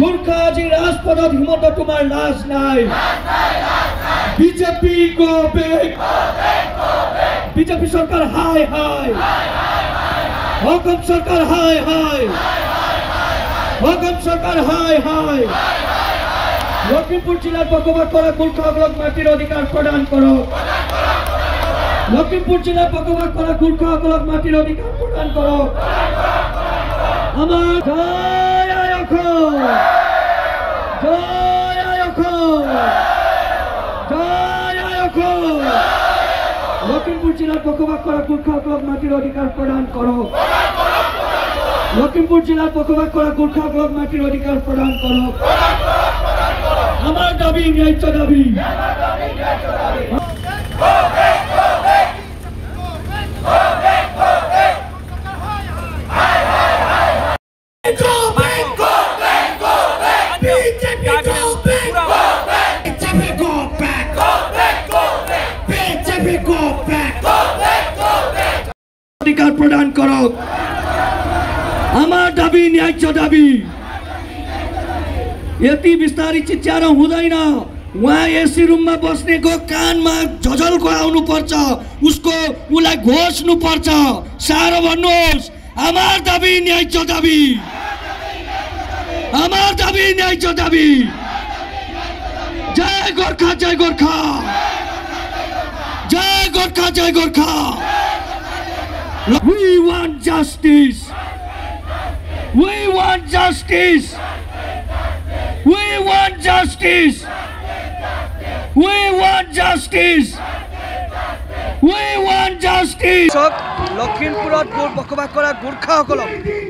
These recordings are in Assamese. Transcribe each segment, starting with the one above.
গোর্খা আজি রাজপথত হিমন্ত তোমার লাজ নাই বিজেপি গো বেক বিজেপি সরকার হাই হাই অসম সরকার হাই হাই অসম সরকার হাই হাই লখিমপুর জেলার বসবাস করা গোর্খাসকলক মাটির অধিকার প্রদান করো লখিমপুর জেলার বসবাস করা গোর্খাসকলক মাটির অধিকার প্রদান করো আমার জয় অসম জয় অসম জয় অসম লখিমপুর জেলার বসবাস করা গোর্খাসকলক মাটির অধিকার প্রদান করো লখিমপুর জেলার বসবাস করা গোর্খাসকলক মাটির অধিকার প্রদান করো আমার দাবি ন্যায্য দাবি অধিকার প্রদান করো আমার দাবি न्याय्य दाबी यति बिस्तारी चिच्याएर हुँदैन वहाँ एसी रूम में बस्ने को कान में झझल आउनु पर्छ उसको उलाई घोष्नु पर्छ सारो भन्नुहोस् আমার दाबी न्याय्य दाबी আমার दाबी न्याय्य दाबी जय गोर्खा जय गोर्खा जय गोर्खा जय Gorkha We want justice. We want justice. We want justice. We want justice. We want justice. লখিমপুরত বসবাস কৰা গোৰ্খাসকলক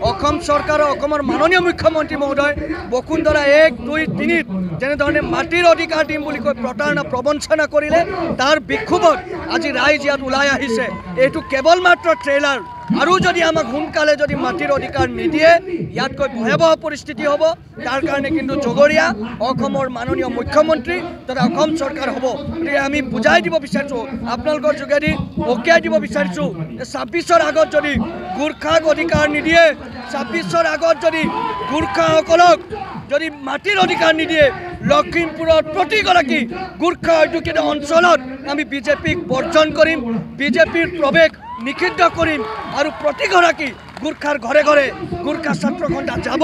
অসম চৰকাৰ অসমৰ মাননীয় মুখ্যমন্ত্ৰী মহোদয় বসুন্ধৰা 1, 2, 3 যেনেধৰণে মাটিৰ অধিকাৰ দিম বুলি কৈ প্ৰতাৰণা প্ৰবঞ্চনা কৰিলে তাৰ বিক্ষোভত আজি ৰাইজ ইয়াত ওলাই আহিছে এইটো কেৱল মাত্ৰ ট্ৰেইলাৰ আৰু যদি আমাক সোনকালে যদি মাটিৰ অধিকাৰ নিদিয়ে ইয়াতকৈ ভয়াবহ পৰিস্থিতি হ'ব তাৰ কাৰণে কিন্তু জগৰীয়া অসমৰ মাননীয় মুখ্যমন্ত্ৰী তথা অসম চৰকাৰ হ'ব গতিকে আমি বুজাই দিব বিচাৰিছোঁ আপোনালোকৰ যোগেদি অকিয়াই দিব বিচাৰিছোঁ 26ৰ আগত যদি গোৰ্খাক অধিকাৰ নিদিয়ে 26ৰ আগত যদি গোৰ্খাসকলক যদি মাটিৰ অধিকাৰ নিদিয়ে লখিমপুৰৰ প্ৰতিগৰাকী গোৰ্খা অধ্যুষিত অঞ্চলত আমি বিজেপিক বৰ্জন কৰিম বিজেপিৰ প্ৰৱেশ নিষিদ্ধ কৰিম আৰু প্ৰতিগৰাকী গোৰ্খাৰ ঘৰে ঘৰে গোৰ্খা ছাত্ৰসন্থা যাব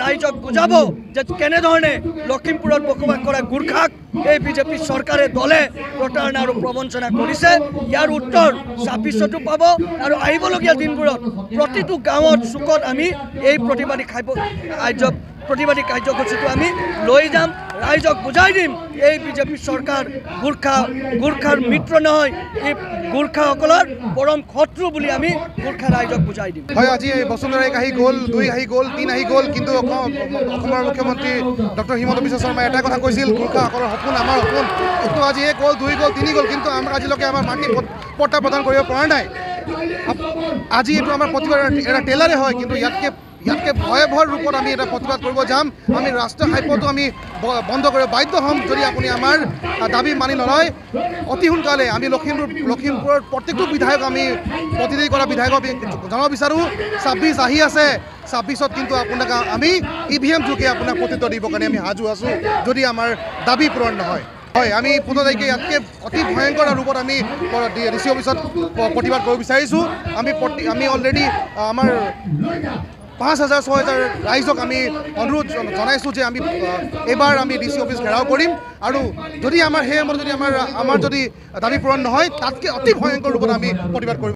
ৰাইজক বুজাব যে কেনেধৰণে লখিমপুৰত বসবাস কৰা গোৰ্খাক এই বিজেপি চৰকাৰে দলে প্ৰতাৰণা আৰু প্ৰবঞ্চনা কৰিছে ইয়াৰ উত্তৰ 26তো পাব আৰু আহিবলগীয়া দিনবোৰত প্ৰতিটো গাঁৱত চুকত আমি এই প্ৰতিবাদী কাৰ্যসূচীটো আমি লৈ যাম ৰাইজক বুজাই দিম এই বিজেপি চৰকাৰ গোৰ্খাৰ মিত্ৰ নহয় এই গোৰ্খাসকলৰ পৰম শত্ৰু বুলি আমি গোৰ্খা ৰাইজক বুজাই দিম হয় আজি বসুন্ধৰা 1 আহি গ'ল 2 আহি গ'ল 3 আহি গ'ল কিন্তু অসমৰ মুখ্যমন্ত্ৰী ডক্টৰ হিমন্ত বিশ্ব শৰ্মাই এটা কথা কৈছিল গোৰ্খাসকলৰ সপোন আমাৰ সপোন কিন্তু আজি 1 গ'ল 2 গ'ল 3 গ'ল কিন্তু আমাৰ আজিলৈকে আমাৰ মাটি পট্টা প্ৰদান কৰিব পৰা নাই আজি এইটো আমাৰ প্ৰতিবাদ এটা টেলাৰে হয় কিন্তু ইয়াতকে ভয়াবহ ৰূপত আমি এটা প্ৰতিবাদ কৰিব যাম আমি ৰাষ্ট্ৰীয় ঘাইপথটো আমি বন্ধ কৰিব বাধ্য হ'ম যদি আপুনি আমাৰ দাবী মানি নলয় অতি সোনকালে আমি লখিমপুৰৰ প্ৰত্যেকটো বিধায়ক আমি প্ৰতিনিধি কৰা বিধায়কক জনাব বিচাৰোঁ 26 আহি আছে 26ত কিন্তু আপোনাক আমি EVM যোগে আপোনাক প্ৰত্যুত্তৰ দিবৰ কাৰণে আমি সাজু আছোঁ যদি আমাৰ দাবী পূৰণ নহয় হয় আমি 15 তাৰিখে ইয়াতকে অতি ভয়ংকৰ ৰূপত আমি DC অফিচত প্ৰতিবাদ কৰিব বিচাৰিছোঁ আমি অলৰেডি আমাৰ 5,000 6,000 ৰাইজক আমি অনুৰোধ জনাইছোঁ যে আমি এবাৰ আমি DC অফিচ ঘেৰাও কৰিম আৰু যদি আমাৰ সেই সময়ত যদি আমাৰ যদি দাবী পূৰণ নহয় তাতকৈ অতি ভয়ংকৰ ৰূপত আমি প্ৰতিবাদ কৰিম